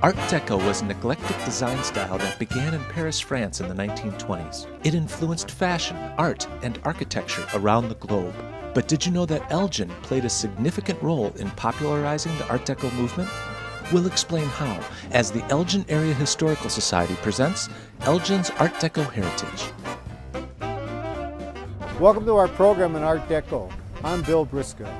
Art Deco was an eclectic design style that began in Paris, France in the 1920s. It influenced fashion, art, and architecture around the globe. But did you know that Elgin played a significant role in popularizing the Art Deco movement? We'll explain how, as the Elgin Area Historical Society presents Elgin's Art Deco Heritage. Welcome to our program on Art Deco. I'm Bill Briscoe.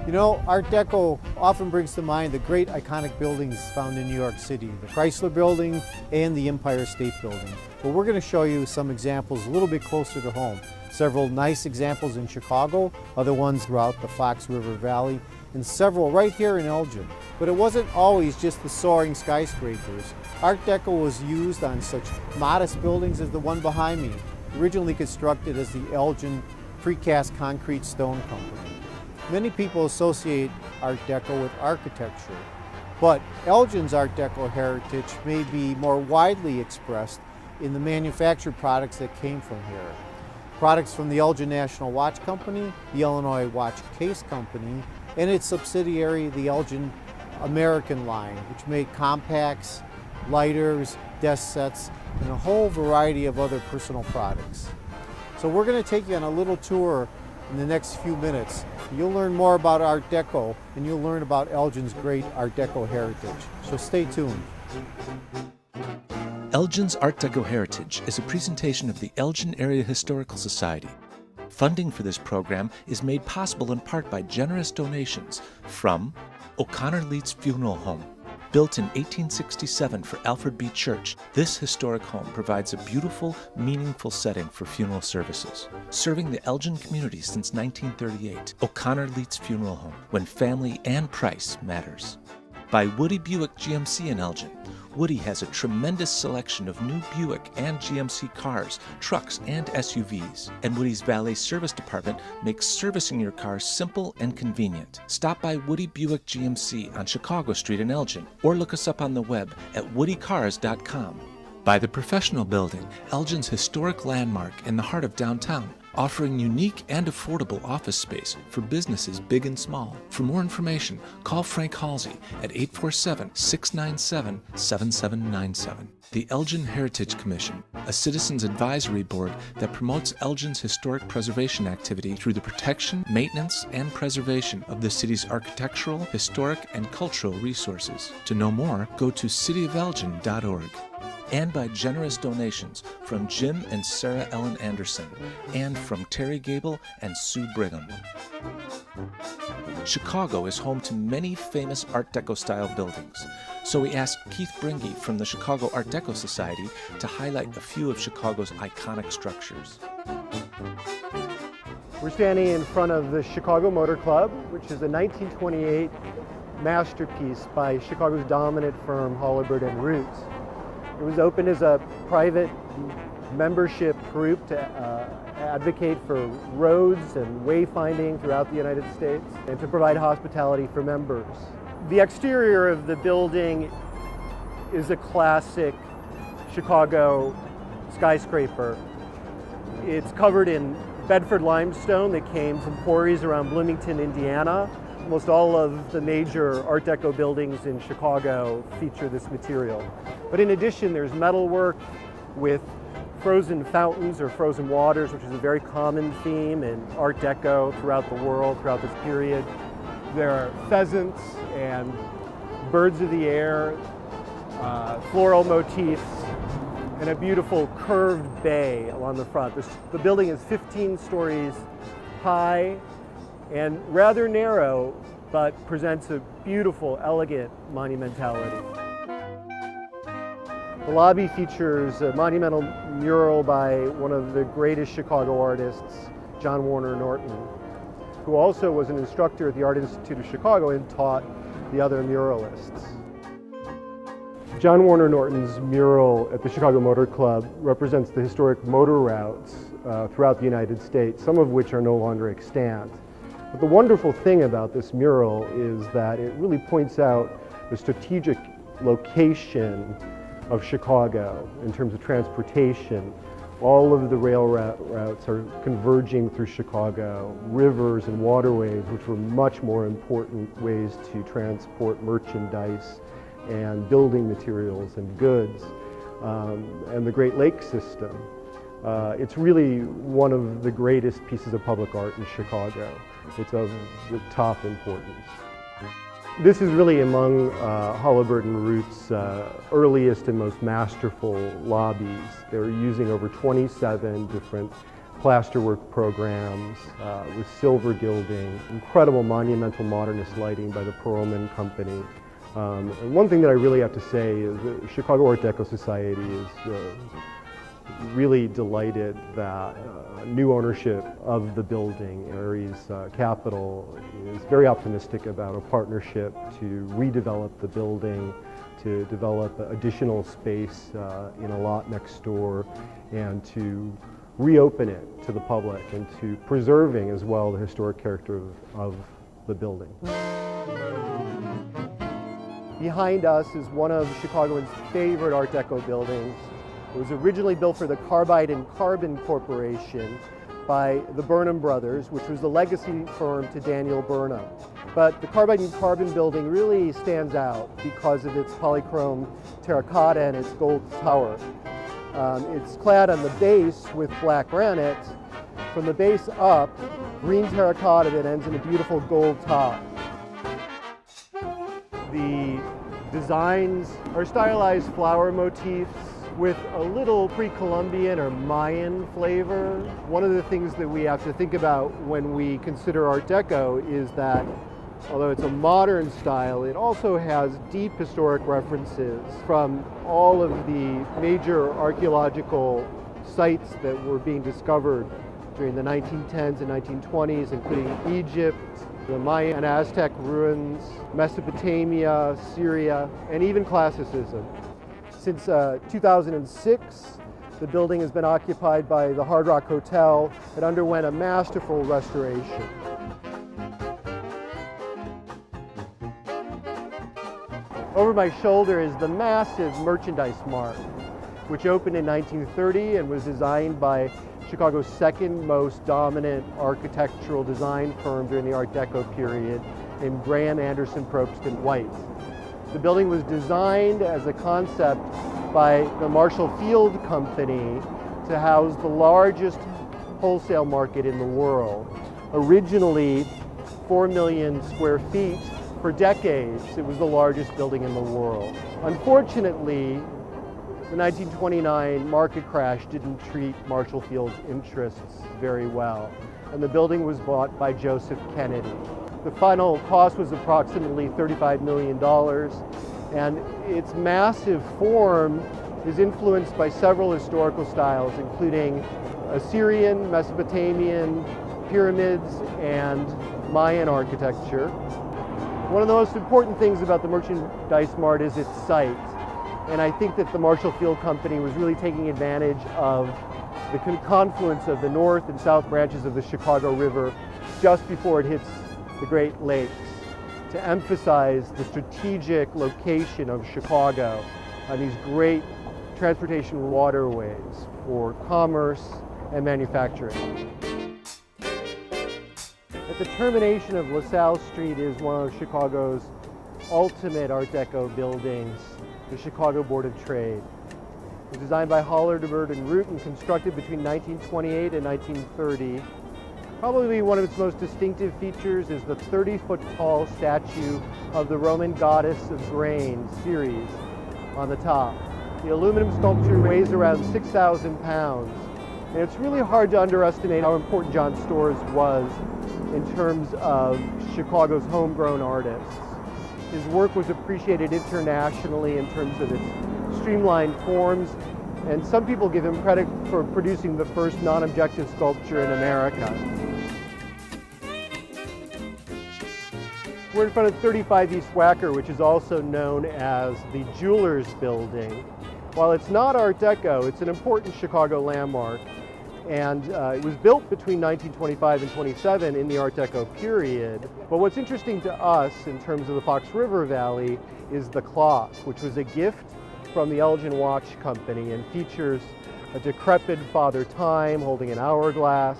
You know, Art Deco often brings to mind the great iconic buildings found in New York City, the Chrysler Building and the Empire State Building. But we're going to show you some examples a little bit closer to home. Several nice examples in Chicago, other ones throughout the Fox River Valley, and several right here in Elgin. But it wasn't always just the soaring skyscrapers. Art Deco was used on such modest buildings as the one behind me, originally constructed as the Elgin Precast Concrete Stone Company. Many people associate Art Deco with architecture, but Elgin's Art Deco heritage may be more widely expressed in the manufactured products that came from here. Products from the Elgin National Watch Company, the Illinois Watch Case Company, and its subsidiary, the Elgin American line, which made compacts, lighters, desk sets, and a whole variety of other personal products. So we're going to take you on a little tour in the next few minutes. You'll learn more about Art Deco, and you'll learn about Elgin's great Art Deco heritage. So stay tuned. Elgin's Art Deco Heritage is a presentation of the Elgin Area Historical Society. Funding for this program is made possible in part by generous donations from O'Connor Leeds Funeral Home. Built in 1867 for Alfred B. Church, this historic home provides a beautiful, meaningful setting for funeral services. Serving the Elgin community since 1938, O'Connor Leeds Funeral Home, when family and price matters. By Woody Buick GMC in Elgin. Woody has a tremendous selection of new Buick and GMC cars, trucks, and SUVs. And Woody's Valet Service Department makes servicing your car simple and convenient. Stop by Woody Buick GMC on Chicago Street in Elgin, or look us up on the web at woodycars.com. By the Professional Building, Elgin's historic landmark in the heart of downtown, offering unique and affordable office space for businesses big and small. For more information, call Frank Halsey at 847-697-7797. The Elgin Heritage Commission, a citizens advisory board that promotes Elgin's historic preservation activity through the protection, maintenance, and preservation of the city's architectural, historic, and cultural resources. To know more, go to cityofelgin.org. And by generous donations from Jim and Sarah Ellen Anderson, and from Terry Gable and Sue Brigham. Chicago is home to many famous Art Deco style buildings, so we asked Keith Bringy from the Chicago Art Deco Society to highlight a few of Chicago's iconic structures. We're standing in front of the Chicago Motor Club, which is a 1928 masterpiece by Chicago's dominant firm Holabird and Roots. It was opened as a private membership group to advocate for roads and wayfinding throughout the United States and to provide hospitality for members. The exterior of the building is a classic Chicago skyscraper. It's covered in Bedford limestone that came from quarries around Bloomington, Indiana. Almost all of the major Art Deco buildings in Chicago feature this material. But in addition, there's metalwork with frozen fountains or frozen waters, which is a very common theme in Art Deco throughout the world, throughout this period. There are pheasants and birds of the air, floral motifs, and a beautiful curved bay along the front. The building is 15 stories high and rather narrow, but presents a beautiful, elegant monumentality. The lobby features a monumental mural by one of the greatest Chicago artists, John Warner Norton, who also was an instructor at the Art Institute of Chicago and taught the other muralists. John Warner Norton's mural at the Chicago Motor Club represents the historic motor routes throughout the United States, some of which are no longer extant. But the wonderful thing about this mural is that it really points out the strategic location of Chicago in terms of transportation. All of the rail routes are converging through Chicago, rivers and waterways, which were much more important ways to transport merchandise and building materials and goods, and the Great Lakes system. It's really one of the greatest pieces of public art in Chicago. It's of the top importance. This is really among Halliburton Root's earliest and most masterful lobbies. They're using over 27 different plasterwork programs with silver gilding, incredible monumental modernist lighting by the Perlman Company. And one thing that I really have to say is the Chicago Art Deco Society is really delighted that new ownership of the building, Ares Capital, is very optimistic about a partnership to redevelop the building, to develop additional space in a lot next door, and to reopen it to the public and to preserving as well the historic character of the building. Behind us is one of Chicagoans' favorite Art Deco buildings. It was originally built for the Carbide and Carbon Corporation by the Burnham brothers, which was the legacy firm to Daniel Burnham. But the Carbide and Carbon building really stands out because of its polychrome terracotta and its gold tower. It's clad on the base with black granite. From the base up, green terracotta that ends in a beautiful gold top. The designs are stylized flower motifs with a little pre-Columbian or Mayan flavor. One of the things that we have to think about when we consider Art Deco is that although it's a modern style, it also has deep historic references from all of the major archaeological sites that were being discovered during the 1910s and 1920s, including Egypt, the Maya and Aztec ruins, Mesopotamia, Syria, and even classicism. Since 2006, the building has been occupied by the Hard Rock Hotel. It underwent a masterful restoration. Over my shoulder is the massive Merchandise Mart, which opened in 1930 and was designed by Chicago's second most dominant architectural design firm during the Art Deco period, named Graham Anderson Probst & White. The building was designed as a concept by the Marshall Field Company to house the largest wholesale market in the world. Originally 4 million square feet, for decades it was the largest building in the world. Unfortunately, the 1929 market crash didn't treat Marshall Field's interests very well, and the building was bought by Joseph Kennedy. The final cost was approximately $35 million, and its massive form is influenced by several historical styles, including Assyrian, Mesopotamian, pyramids, and Mayan architecture. One of the most important things about the Merchandise Mart is its site, and I think that the Marshall Field Company was really taking advantage of the confluence of the north and south branches of the Chicago River just before it hits the Great Lakes, to emphasize the strategic location of Chicago on these great transportation waterways for commerce and manufacturing. At the termination of LaSalle Street is one of Chicago's ultimate Art Deco buildings, the Chicago Board of Trade. It was designed by Halliburton Root and constructed between 1928 and 1930. Probably one of its most distinctive features is the 30-foot tall statue of the Roman goddess of grain, Ceres, on the top. The aluminum sculpture weighs around 6,000 pounds, and it's really hard to underestimate how important John Storrs was in terms of Chicago's homegrown artists. His work was appreciated internationally in terms of its streamlined forms, and some people give him credit for producing the first non-objective sculpture in America. We're in front of 35 East Wacker, which is also known as the Jewelers Building. While it's not Art Deco, it's an important Chicago landmark, and it was built between 1925 and 27 in the Art Deco period. But what's interesting to us in terms of the Fox River Valley is the clock, which was a gift from the Elgin Watch Company and features a decrepit Father Time holding an hourglass.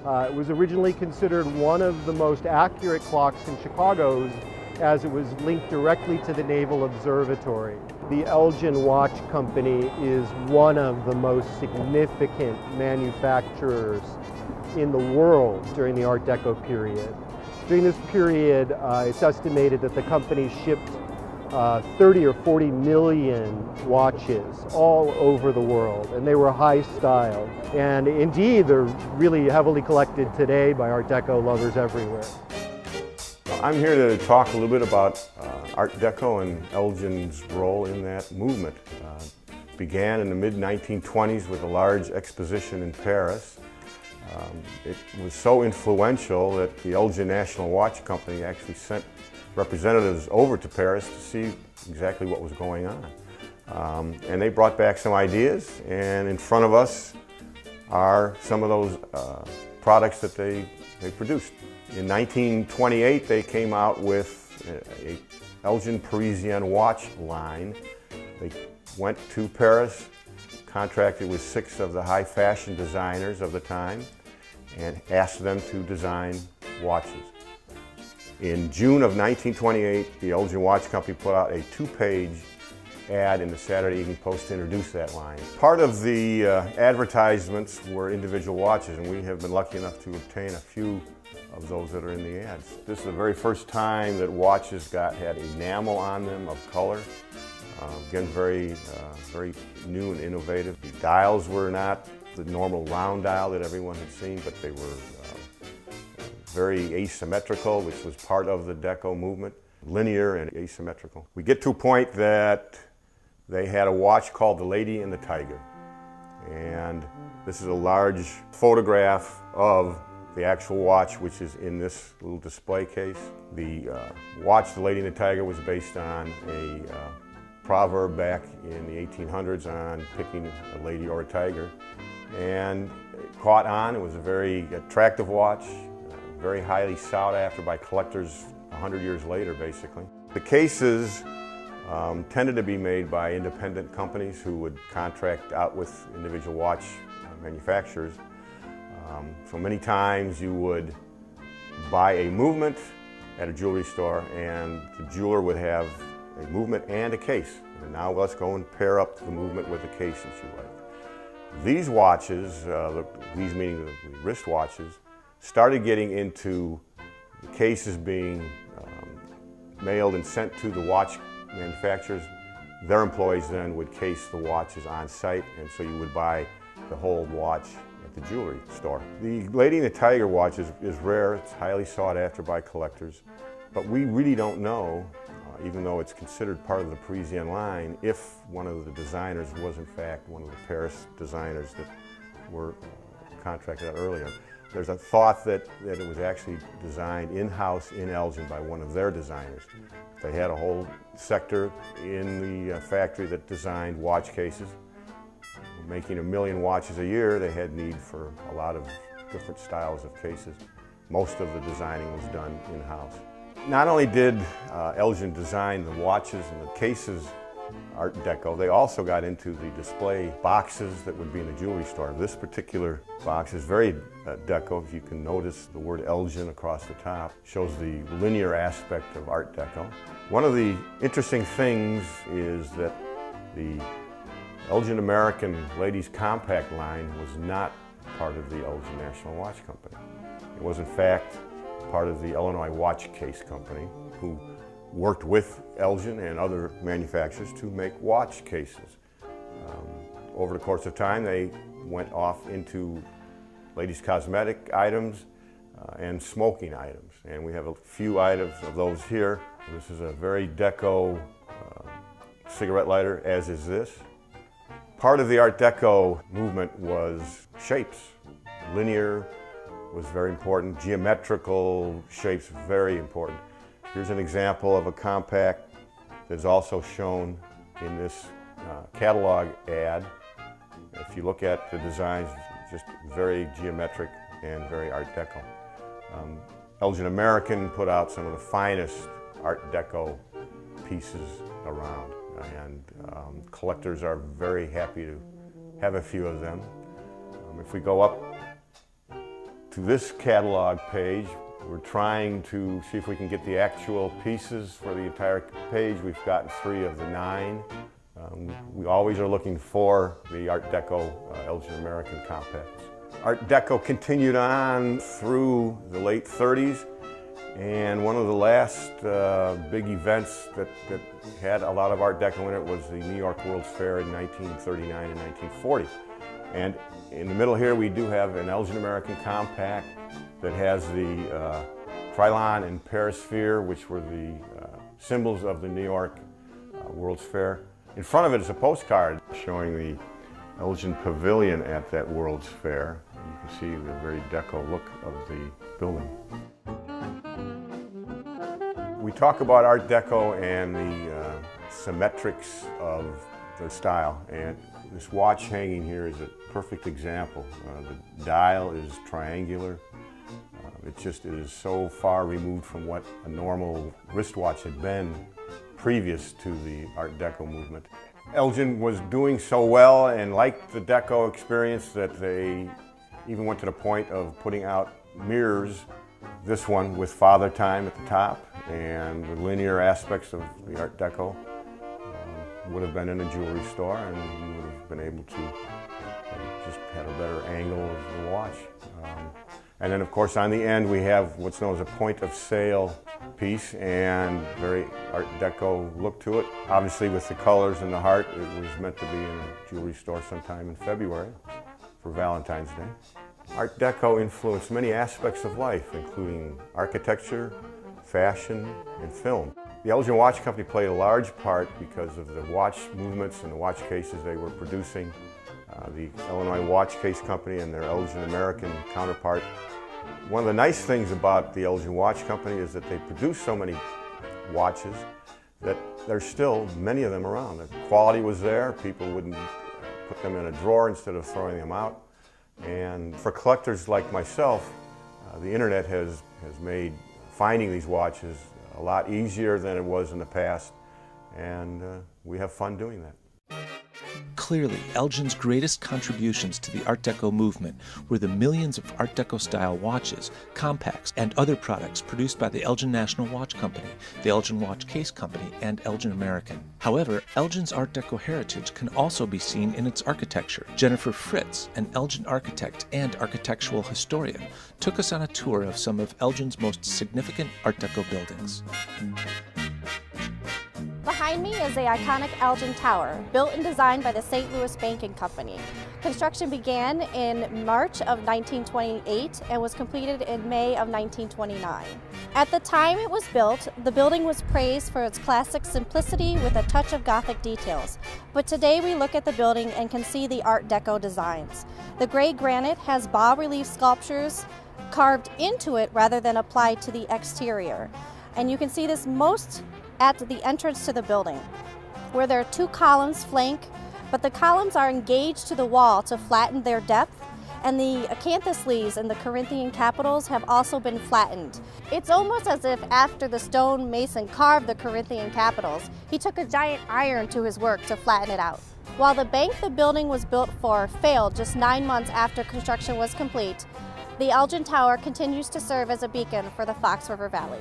It was originally considered one of the most accurate clocks in Chicago. It was as it was linked directly to the Naval Observatory. The Elgin Watch Company is one of the most significant manufacturers in the world during the Art Deco period. During this period, it's estimated that the company shipped 30 or 40 million watches all over the world, and they were high style. And indeed, they're really heavily collected today by Art Deco lovers everywhere. I'm here to talk a little bit about Art Deco and Elgin's role in that movement. Began in the mid-1920s with a large exposition in Paris. It was so influential that the Elgin National Watch Company actually sent representatives over to Paris to see exactly what was going on. And they brought back some ideas, and in front of us are some of those products that they produced. In 1928, they came out with a Elgin Parisienne watch line. They went to Paris, contracted with 6 of the high fashion designers of the time, and asked them to design watches. In June of 1928, the Elgin Watch Company put out a 2-page ad in the Saturday Evening Post to introduce that line. Part of the advertisements were individual watches, and we have been lucky enough to obtain a few of those that are in the ads. This is the very first time that watches had enamel on them of color. Again, very new and innovative. The dials were not the normal round dial that everyone had seen, but they were very asymmetrical, which was part of the Deco movement. Linear and asymmetrical. We get to a point that they had a watch called the Lady and the Tiger. And this is a large photograph of the actual watch, which is in this little display case. The watch, the Lady and the Tiger, was based on a proverb back in the 1800s on picking a lady or a tiger. And it caught on. It was a very attractive watch, very highly sought after by collectors 100 years later, basically. The cases tended to be made by independent companies who would contract out with individual watch manufacturers. So many times you would buy a movement at a jewelry store, and the jeweler would have a movement and a case. And now let's go and pair up the movement with the case that you like. These watches, these meaning the wrist watches, started getting into the cases being mailed and sent to the watch manufacturers. Their employees then would case the watches on site, and so you would buy the whole watch at the jewelry store. The Lady and the Tiger watch is rare. It's highly sought after by collectors, but we really don't know, even though it's considered part of the Parisienne line, if one of the designers was in fact one of the Paris designers that were contracted out earlier. There's a thought that it was actually designed in-house in Elgin by one of their designers. They had a whole sector in the factory that designed watch cases. Making 1 million watches a year, they had need for a lot of different styles of cases. Most of the designing was done in-house. Not only did Elgin design the watches and the cases Art Deco, they also got into the display boxes that would be in the jewelry store. This particular box is very Deco. If you can notice the word Elgin across the top, shows the linear aspect of Art Deco. One of the interesting things is that the Elgin American Ladies Compact line was not part of the Elgin National Watch Company. It was in fact part of the Illinois Watch Case Company, who worked with Elgin and other manufacturers to make watch cases. Over the course of time, they went off into ladies' cosmetic items and smoking items. And we have a few items of those here. This is a very Deco cigarette lighter, as is this. Part of the Art Deco movement was shapes. Linear was very important. Geometrical shapes, very important. Here's an example of a compact that's also shown in this catalog ad. If you look at the designs, just very geometric and very Art Deco. Elgin American put out some of the finest Art Deco pieces around, and collectors are very happy to have a few of them. If we go up to this catalog page, We're trying to see if we can get the actual pieces for the entire page. We've gotten 3 of the 9. We always are looking for the Art Deco Elgin American compacts. Art Deco continued on through the late 30s, and one of the last big events that had a lot of Art Deco in it was the New York World's Fair in 1939 and 1940. And in the middle here we do have an Elgin American compact that has the Trilon and Perisphere, which were the symbols of the New York World's Fair. In front of it is a postcard showing the Elgin Pavilion at that World's Fair. You can see the very deco look of the building. We talk about Art Deco and the symmetrics of their style, and this watch hanging here is a perfect example. The dial is triangular. It just is so far removed from what a normal wristwatch had been previous to the Art Deco movement. Elgin was doing so well and liked the Deco experience that they even went to the point of putting out mirrors, this one with Father Time at the top, and the linear aspects of the Art Deco would have been in a jewelry store, and you would have been able to just had a better angle of the watch. And then of course on the end we have what's known as a point of sale piece, and very Art Deco look to it. Obviously with the colors and the heart, it was meant to be in a jewelry store sometime in February for Valentine's Day. Art Deco influenced many aspects of life, including architecture, fashion, and film. The Elgin Watch Company played a large part because of the watch movements and the watch cases they were producing. The Illinois Watch Case Company and their Elgin American counterpart. One of the nice things about the Elgin Watch Company is that they produce so many watches that there's still many of them around. The quality was there, people wouldn't put them in a drawer instead of throwing them out. And for collectors like myself, the internet has made finding these watches a lot easier than it was in the past, and we have fun doing that. Clearly, Elgin's greatest contributions to the Art Deco movement were the millions of Art Deco-style watches, compacts, and other products produced by the Elgin National Watch Company, the Elgin Watch Case Company, and Elgin American. However, Elgin's Art Deco heritage can also be seen in its architecture. Jennifer Fritz, an Elgin architect and architectural historian, took us on a tour of some of Elgin's most significant Art Deco buildings. Behind me is the iconic Elgin Tower, built and designed by the St. Louis Banking Company. Construction began in March of 1928 and was completed in May of 1929. At the time it was built, the building was praised for its classic simplicity with a touch of Gothic details. But today we look at the building and can see the Art Deco designs. The gray granite has bas-relief sculptures carved into it rather than applied to the exterior. And you can see this most at the entrance to the building, where there are 2 columns flank, but the columns are engaged to the wall to flatten their depth, and the acanthus leaves and the Corinthian capitals have also been flattened. It's almost as if after the stone mason carved the Corinthian capitals, he took a giant iron to his work to flatten it out. While the bank the building was built for failed just 9 months after construction was complete, the Elgin Tower continues to serve as a beacon for the Fox River Valley.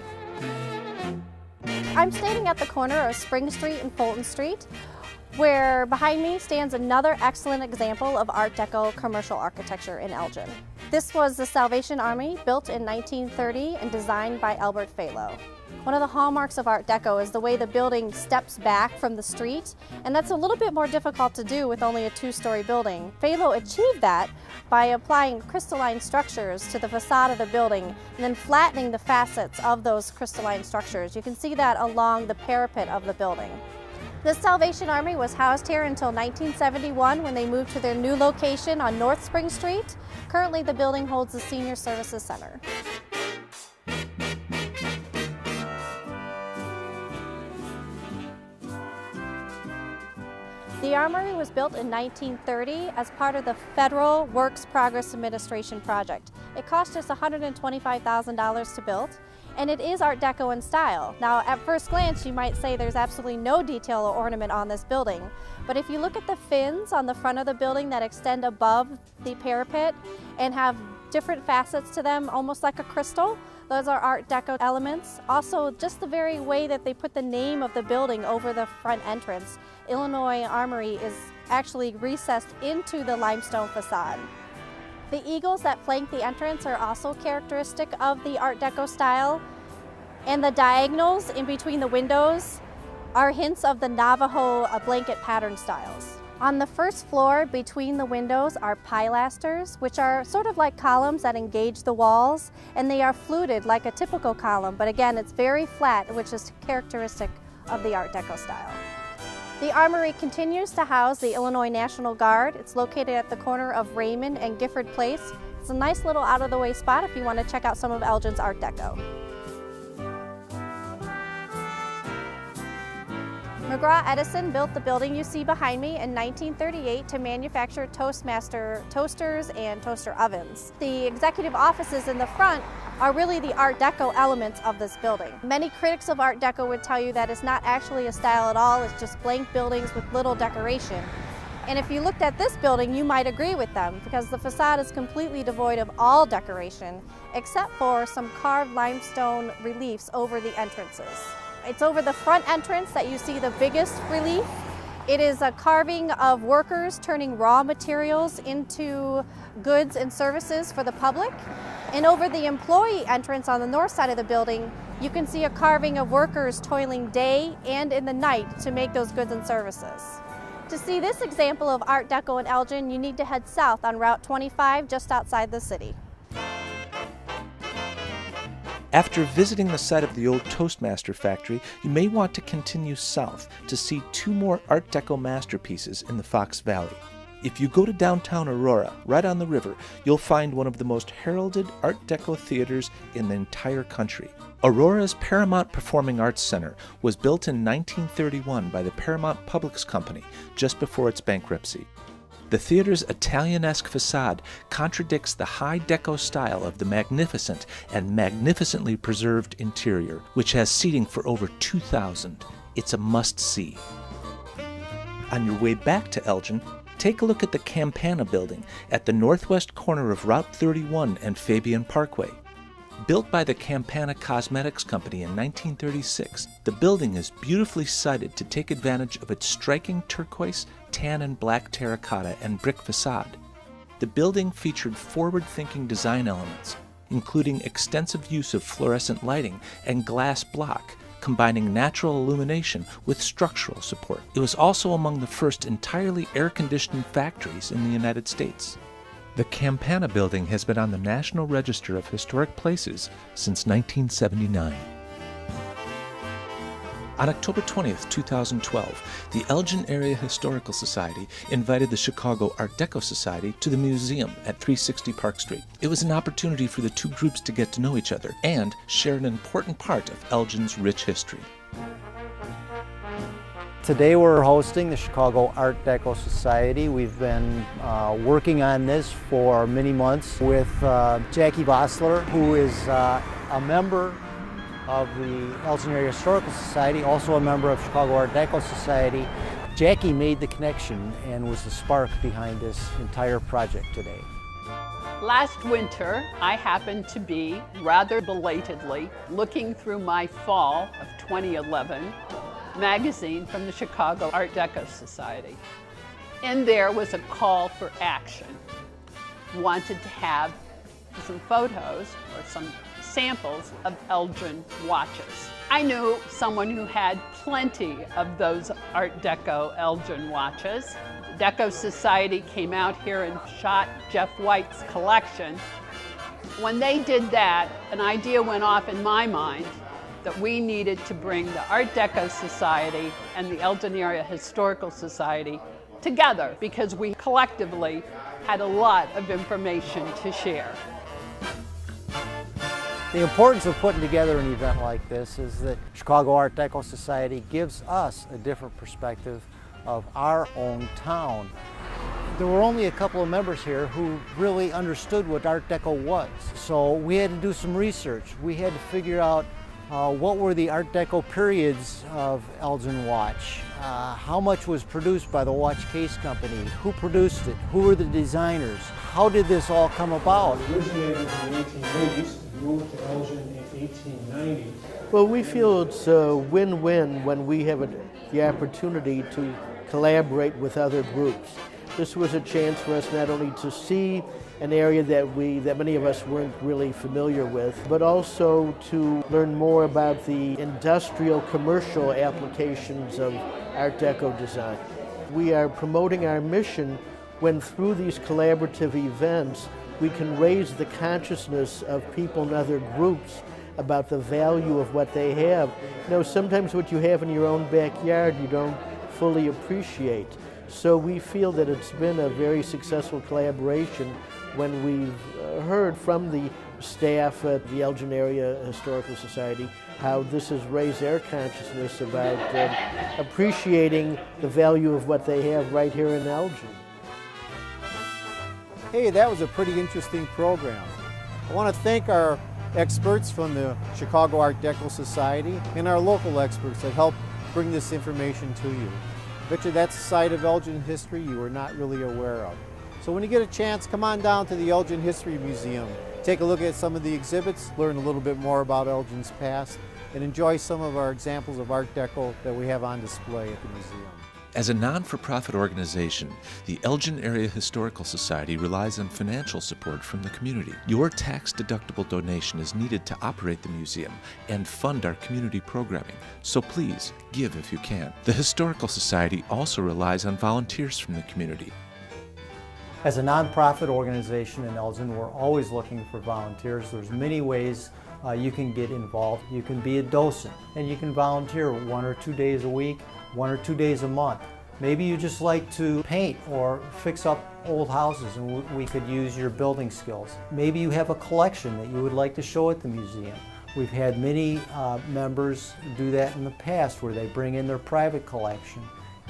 I'm standing at the corner of Spring Street and Fulton Street, where behind me stands another excellent example of Art Deco commercial architecture in Elgin. This was the Salvation Army, built in 1930 and designed by Albert Falo. One of the hallmarks of Art Deco is the way the building steps back from the street, and that's a little bit more difficult to do with only a 2-story building. Falo achieved that by applying crystalline structures to the facade of the building and then flattening the facets of those crystalline structures. You can see that along the parapet of the building. The Salvation Army was housed here until 1971 when they moved to their new location on North Spring Street. Currently the building holds the Senior Services Center. The Armory was built in 1930 as part of the Federal Works Progress Administration project. It cost us $125,000 to build, and it is Art Deco in style. Now, at first glance, you might say there's absolutely no detail or ornament on this building, but if you look at the fins on the front of the building that extend above the parapet and have different facets to them, almost like a crystal. Those are Art Deco elements. Also, just the very way that they put the name of the building over the front entrance. Illinois Armory is actually recessed into the limestone facade. The eagles that flank the entrance are also characteristic of the Art Deco style, and the diagonals in between the windows are hints of the Navajo blanket pattern styles. On the first floor, between the windows, are pilasters, which are sort of like columns that engage the walls, and they are fluted like a typical column, but again, it's very flat, which is characteristic of the Art Deco style. The Armory continues to house the Illinois National Guard. It's located at the corner of Raymond and Gifford Place. It's a nice little out-of-the-way spot if you want to check out some of Elgin's Art Deco. McGraw-Edison built the building you see behind me in 1938 to manufacture Toastmaster toasters and toaster ovens. The executive offices in the front are really the Art Deco elements of this building. Many critics of Art Deco would tell you that it's not actually a style at all, it's just blank buildings with little decoration. And if you looked at this building, you might agree with them because the facade is completely devoid of all decoration, except for some carved limestone reliefs over the entrances. It's over the front entrance that you see the biggest relief. It is a carving of workers turning raw materials into goods and services for the public. And over the employee entrance on the north side of the building, you can see a carving of workers toiling day and in the night to make those goods and services. To see this example of Art Deco in Elgin, you need to head south on Route 25 just outside the city. After visiting the site of the old Toastmaster factory, you may want to continue south to see two more Art Deco masterpieces in the Fox Valley. If you go to downtown Aurora, right on the river, you'll find one of the most heralded Art Deco theaters in the entire country. Aurora's Paramount Performing Arts Center was built in 1931 by the Paramount Publix Company just before its bankruptcy. The theater's Italianesque facade contradicts the high deco style of the magnificent and magnificently preserved interior, which has seating for over 2,000. It's a must-see. On your way back to Elgin, take a look at the Campana building at the northwest corner of Route 31 and Fabian Parkway. Built by the Campana Cosmetics Company in 1936, the building is beautifully sited to take advantage of its striking turquoise, tan and black terracotta and brick facade. The building featured forward-thinking design elements, including extensive use of fluorescent lighting and glass block, combining natural illumination with structural support. It was also among the first entirely air-conditioned factories in the United States. The Campana building has been on the National Register of Historic Places since 1979. On October 20th, 2012, the Elgin Area Historical Society invited the Chicago Art Deco Society to the museum at 360 Park Street. It was an opportunity for the two groups to get to know each other and share an important part of Elgin's rich history. Today we're hosting the Chicago Art Deco Society. We've been working on this for many months with Jackie Vossler, who is a member of the Elgin Area Historical Society, also a member of Chicago Art Deco Society. Jackie made the connection and was the spark behind this entire project today. Last winter, I happened to be, rather belatedly, looking through my fall of 2011 magazine from the Chicago Art Deco Society. In there was a call for action. Wanted to have some photos or some samples of Elgin watches. I knew someone who had plenty of those Art Deco Elgin watches. The Deco Society came out here and shot Jeff White's collection. When they did that, an idea went off in my mind that we needed to bring the Art Deco Society and the Elgin Area Historical Society together because we collectively had a lot of information to share. The importance of putting together an event like this is that Chicago Art Deco Society gives us a different perspective of our own town. There were only a couple of members here who really understood what Art Deco was. So we had to do some research. We had to figure out What were the Art Deco periods of Elgin watch? How much was produced by the watch case company? Who produced it? Who were the designers? How did this all come about? Originated in the 1880s, moved to Elgin in 1890. Well, we feel it's a win-win when we have the opportunity to collaborate with other groups. This was a chance for us not only to see an area that many of us weren't really familiar with, but also to learn more about the industrial commercial applications of Art Deco design. We are promoting our mission when through these collaborative events we can raise the consciousness of people in other groups about the value of what they have. You know, sometimes what you have in your own backyard you don't fully appreciate. So we feel that it's been a very successful collaboration when we've heard from the staff at the Elgin Area Historical Society how this has raised their consciousness about appreciating the value of what they have right here in Elgin. Hey, that was a pretty interesting program. I want to thank our experts from the Chicago Art Deco Society and our local experts that helped bring this information to you. I bet you that's a side of Elgin history you were not really aware of. So when you get a chance, come on down to the Elgin History Museum. Take a look at some of the exhibits, learn a little bit more about Elgin's past, and enjoy some of our examples of Art Deco that we have on display at the museum. As a non-for-profit organization, the Elgin Area Historical Society relies on financial support from the community. Your tax-deductible donation is needed to operate the museum and fund our community programming, so please give if you can. The Historical Society also relies on volunteers from the community. As a nonprofit organization in Elgin, we're always looking for volunteers. There's many ways you can get involved. You can be a docent and you can volunteer 1 or 2 days a week, 1 or 2 days a month. Maybe you just like to paint or fix up old houses and we could use your building skills. Maybe you have a collection that you would like to show at the museum. We've had many members do that in the past where they bring in their private collection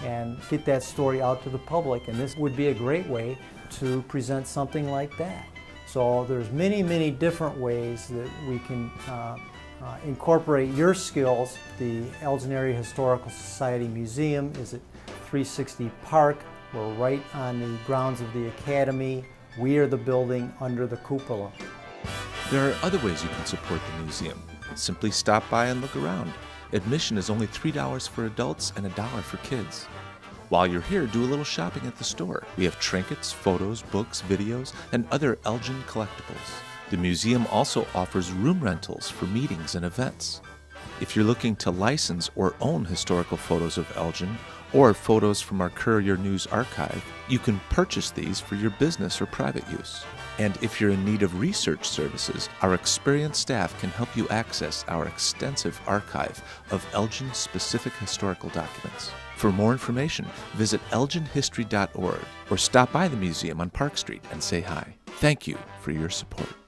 and get that story out to the public, and this would be a great way to present something like that. So there's many, many different ways that we can incorporate your skills. The Elgin Area Historical Society Museum is at 360 Park. We're right on the grounds of the Academy. We are the building under the cupola. There are other ways you can support the museum. Simply stop by and look around. Admission is only $3 for adults and $1 for kids. While you're here, do a little shopping at the store. We have trinkets, photos, books, videos, and other Elgin collectibles. The museum also offers room rentals for meetings and events. If you're looking to license or own historical photos of Elgin, or photos from our Courier News archive, you can purchase these for your business or private use. And if you're in need of research services, our experienced staff can help you access our extensive archive of Elgin-specific historical documents. For more information, visit elginhistory.org or stop by the museum on Park Street and say hi. Thank you for your support.